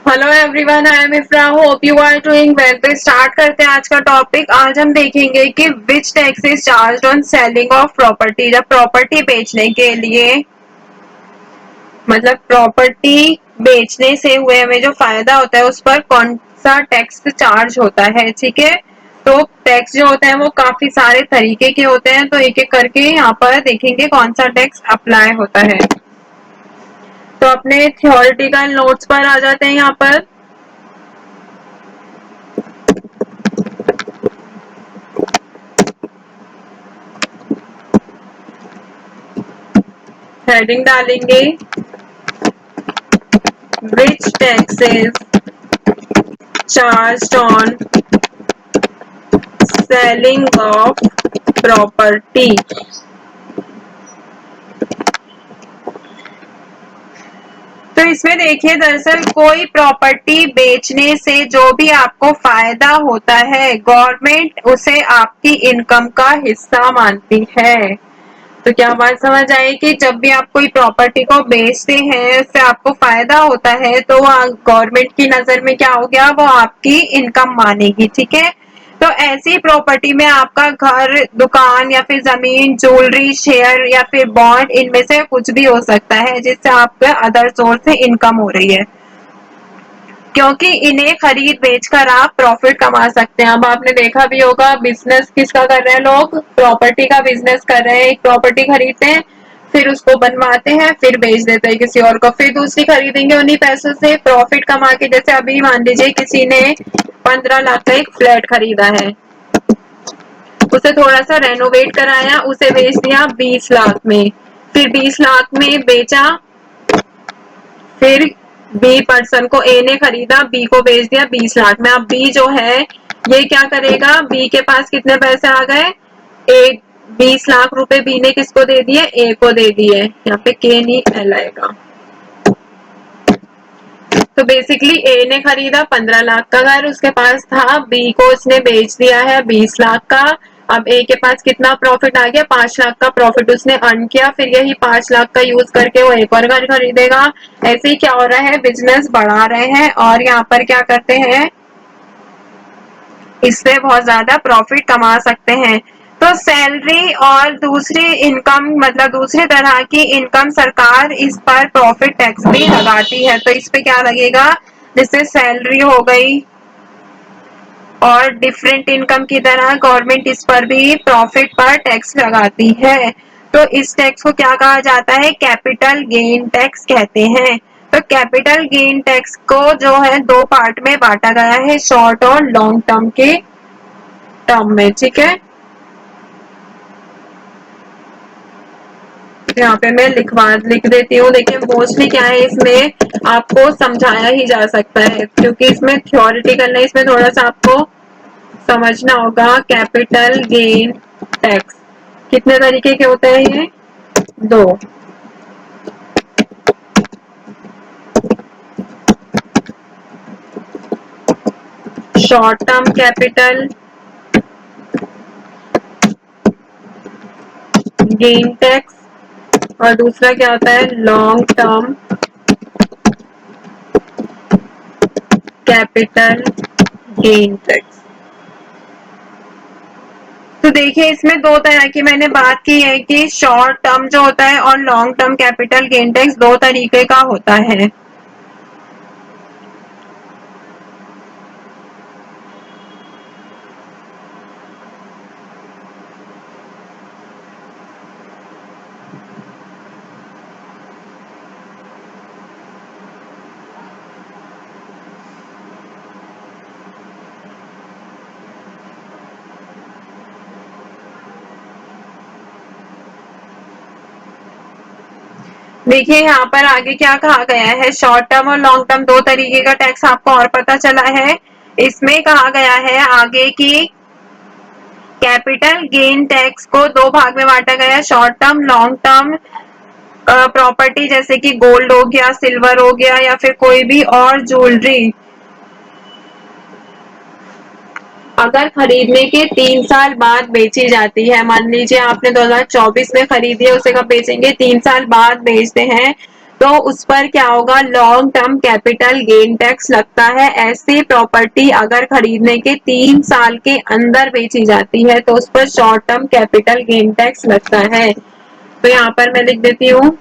Hello everyone, I am Ifra, hope you are doing well. तो start करते हैं आज का टॉपिक। आज हम देखेंगे कि which tax is charged on selling of property. जब प्रॉपर्टी बेचने के लिए मतलब प्रॉपर्टी बेचने से हुए हमें जो फायदा होता है उस पर कौन सा टैक्स चार्ज होता है। ठीक है, तो टैक्स जो होता है वो काफी सारे तरीके के होते हैं, तो एक एक करके यहाँ पर देखेंगे कौन सा टैक्स अप्लाई होता है। तो अपने थियोरिटिकल नोट्स पर आ जाते हैं। यहाँ पर हेडिंग डालेंगे which taxes charged on selling of property। तो इसमें देखिए, दरअसल कोई प्रॉपर्टी बेचने से जो भी आपको फायदा होता है गवर्नमेंट उसे आपकी इनकम का हिस्सा मानती है। तो क्या बात समझ आई कि जब भी आप कोई प्रॉपर्टी को बेचते हैं उससे आपको फायदा होता है तो गवर्नमेंट की नजर में क्या हो गया, वो आपकी इनकम मानेगी। ठीक है, तो ऐसी प्रॉपर्टी में आपका घर, दुकान या फिर जमीन, ज्वेलरी, शेयर या फिर बॉन्ड, इनमें से कुछ भी हो सकता है जिससे आपके अदर सोर्स से इनकम हो रही है, क्योंकि इन्हें खरीद बेचकर आप प्रॉफिट कमा सकते हैं। अब आपने देखा भी होगा बिजनेस किसका कर रहे हैं, लोग प्रॉपर्टी का बिजनेस कर रहे हैं। एक प्रॉपर्टी खरीदते हैं, फिर उसको बनवाते हैं, फिर बेच देते हैं किसी और को, फिर दूसरी खरीदेंगे, उन्हीं पैसों से प्रॉफिट कमा के। जैसे अभी मान लीजिए किसी ने 15 लाख का एक फ्लैट खरीदा है, उसे थोड़ा सा रेनोवेट कराया, उसे बेच दिया 20 लाख में, फिर 20 लाख में बेचा, फिर बी पर्सन को ए ने खरीदा, बी को बेच दिया 20 लाख में। अब बी जो है ये क्या करेगा, बी के पास कितने पैसे आ गए, एक 20 लाख रुपए बी ने किसको दे दिए, ए को दे दिए। यहाँ पे के नहीं एल आएगा। तो बेसिकली ए ने खरीदा 15 लाख का घर, उसके पास था, बी को उसने बेच दिया है 20 लाख का। अब ए के पास कितना प्रॉफिट आ गया, 5 लाख का प्रॉफिट उसने अर्न किया, फिर यही 5 लाख का यूज करके वो एक और घर खरीदेगा। ऐसे ही क्या हो रहा है, बिजनेस बढ़ा रहे हैं और यहाँ पर क्या करते हैं, इससे बहुत ज्यादा प्रॉफिट कमा सकते हैं। तो सैलरी और दूसरी इनकम मतलब दूसरी तरह की इनकम सरकार इस पर प्रॉफिट टैक्स भी लगाती है। तो इस पे क्या लगेगा, जैसे सैलरी हो गई और डिफरेंट इनकम की तरह गवर्नमेंट इस पर भी प्रॉफिट पर टैक्स लगाती है। तो इस टैक्स को क्या कहा जाता है, कैपिटल गेन टैक्स कहते हैं। तो कैपिटल गेन टैक्स को जो है दो पार्ट में बांटा गया है, शॉर्ट और लॉन्ग टर्म के टर्म में। ठीक है, यहाँ पे मैं लिख देती हूँ। देखिए मोस्टली क्या है, इसमें आपको समझाया ही जा सकता है क्योंकि इसमें थ्योरिटिकल नहीं, इसमें थोड़ा सा आपको समझना होगा। कैपिटल गेन टैक्स कितने तरीके के होते हैं, ये दो। Short term capital gain tax और दूसरा क्या होता है, long term capital gain tax. तो देखिए इसमें दो तरह की मैंने बात की है कि शॉर्ट टर्म जो होता है और long term capital gain tax दो तरीके का होता है। देखिए यहाँ पर आगे क्या कहा गया है, शॉर्ट टर्म और लॉन्ग टर्म दो तरीके का टैक्स आपको और पता चला है। इसमें कहा गया है आगे की कैपिटल गेन टैक्स को दो भाग में बांटा गया है, short term long term. Property जैसे कि गोल्ड हो गया, सिल्वर हो गया या फिर कोई भी और ज्वेलरी, अगर खरीदने के 3 साल बाद बेची जाती है, मान लीजिए आपने 2024 में खरीदी है, उसे कब बेचेंगे, 3 साल बाद बेचते हैं, तो उस पर क्या होगा, long term capital gain tax लगता है। ऐसी प्रॉपर्टी अगर खरीदने के 3 साल के अंदर बेची जाती है तो उस पर short term capital gain tax लगता है। तो यहाँ पर मैं लिख देती हूँ,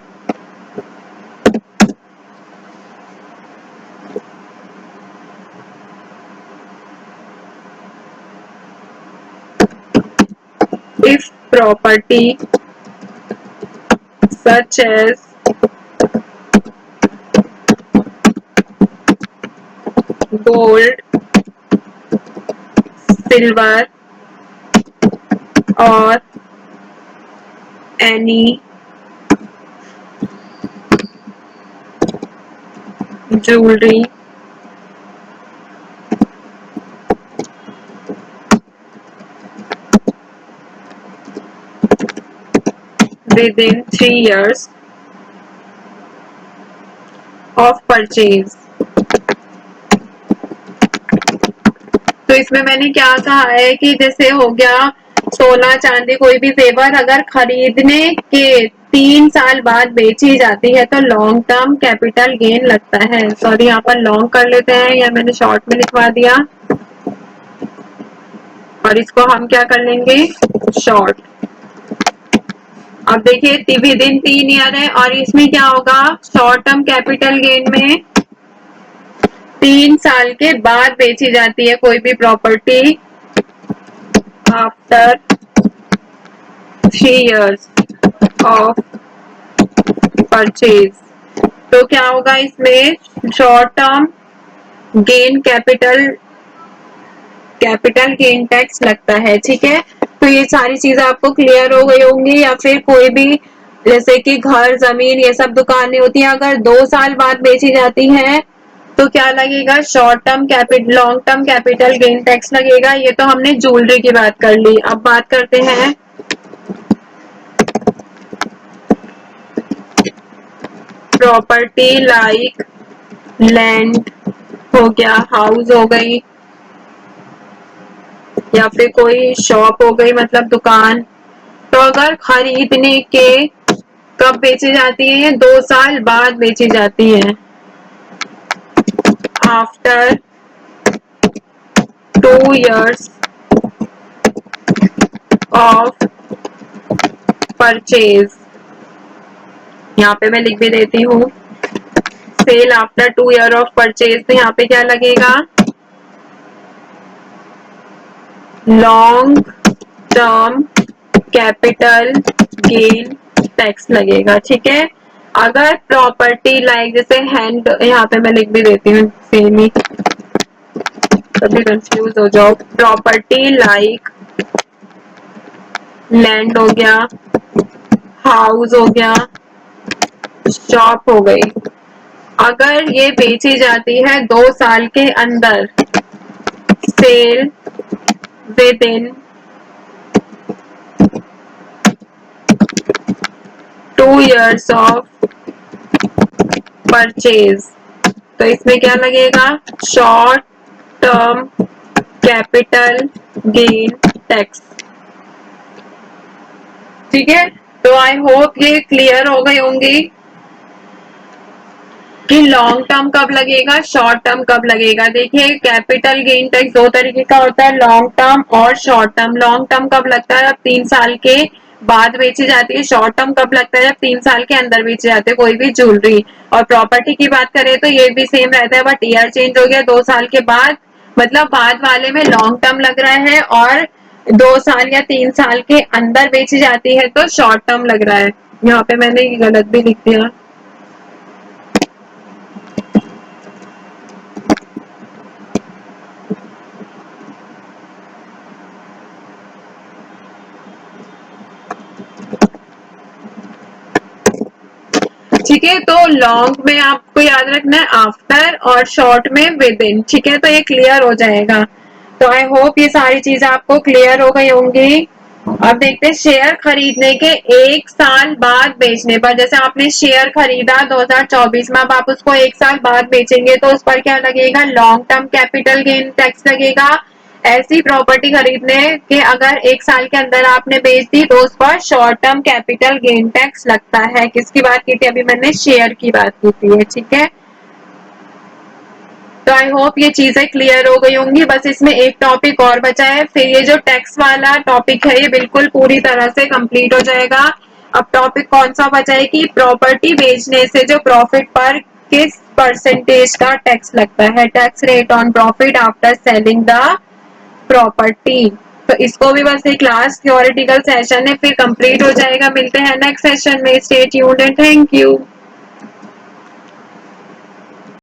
if property such as gold, silver or any jewelry within 3 years of purchase। तो इसमें मैंने क्या कहा है कि जैसे हो गया सोना चांदी कोई भी जेवर अगर खरीदने के 3 साल बाद बेची जाती है तो लॉन्ग टर्म कैपिटल गेन लगता है। सॉरी यहाँ पर लॉन्ग कर लेते हैं या मैंने शॉर्ट में लिखवा दिया और इसको हम क्या कर लेंगे शॉर्ट। अब देखिए विद इन 3 ईयर है और इसमें क्या होगा शॉर्ट टर्म कैपिटल गेन में 3 साल के बाद बेची जाती है कोई भी property after 3 years of purchase. तो क्या होगा इसमें short term gain capital gain tax लगता है। ठीक है, तो ये सारी चीजें आपको क्लियर हो गई होंगी। या फिर कोई भी जैसे कि घर जमीन ये सब दुकानें होती हैं अगर 2 साल बाद बेची जाती है तो क्या लगेगा short term capital long term capital gain tax लगेगा। ये तो हमने ज्वेलरी की बात कर ली। अब बात करते हैं प्रॉपर्टी लाइक लैंड हो गया, हाउस हो गई या फिर कोई शॉप हो गई मतलब दुकान। तो अगर खरीदने के कब बेची जाती है, 2 साल बाद बेची जाती है आफ्टर 2 years ऑफ परचेज। यहाँ पे मैं लिख भी देती हूँ sell after 2 year of purchase. तो यहाँ पे क्या लगेगा long term capital gain tax लगेगा। ठीक है, अगर प्रॉपर्टी लाइक जैसे हैंड यहाँ पे मैं लिख भी देती हूँ सेम ही कभी कंफ्यूज हो जाओ। प्रॉपर्टी लाइक लैंड हो गया, हाउस हो गया, शॉप हो गई, अगर ये बेची जाती है 2 साल के अंदर sell within 2 years of purchase. तो इसमें क्या लगेगा short term capital gain tax. ठीक है, तो आई होप ये क्लियर हो गई होंगी कि लॉन्ग टर्म कब लगेगा शॉर्ट टर्म कब लगेगा। देखिए कैपिटल गेन टैक्स 2 तरीके का होता है, लॉन्ग टर्म और शॉर्ट टर्म। लॉन्ग टर्म कब लगता है जब 3 साल के बाद बेची जाती है, शॉर्ट टर्म कब लगता है जब 3 साल के अंदर बेची जाती है कोई भी ज्वेलरी। और प्रॉपर्टी की बात करें तो ये भी सेम रहता है बट ईयर चेंज हो गया, 2 साल के बाद मतलब बाद वाले में लॉन्ग टर्म लग रहा है और 2 साल या 3 साल के अंदर बेची जाती है तो शॉर्ट टर्म लग रहा है। यहाँ पे मैंने गलत भी लिख दिया। ठीक है, तो लॉन्ग में आपको याद रखना है आफ्टर और शॉर्ट में विद इन। ठीक है, तो ये क्लियर हो जाएगा। तो आई होप ये सारी चीजें आपको क्लियर हो गई होंगी। अब देखते हैं शेयर खरीदने के 1 साल बाद बेचने पर। जैसे आपने शेयर खरीदा 2024 में, अब आप उसको 1 साल बाद बेचेंगे तो उस पर क्या लगेगा long term capital gain tax लगेगा। ऐसी प्रॉपर्टी खरीदने के अगर 1 साल के अंदर आपने बेच दी तो उस पर short term capital gain tax लगता है। किसकी बात की थी अभी मैंने? शेयर की बात की थी, ठीक है। तो आई होप ये चीजें क्लियर हो गई होंगी। बस इसमें एक टॉपिक और बचा है, फिर ये जो टैक्स वाला टॉपिक है ये बिल्कुल पूरी तरह से कंप्लीट हो जाएगा। अब टॉपिक कौन सा बचा है कि प्रॉपर्टी बेचने से जो प्रॉफिट पर किस परसेंटेज का टैक्स लगता है, tax rate on profit after selling the property. तो इसको भी बस एक लास्ट थ्योरेटिकल सेशन है, फिर कंप्लीट हो जाएगा। मिलते हैं नेक्स्ट सेशन में। Stay tuned and thank you.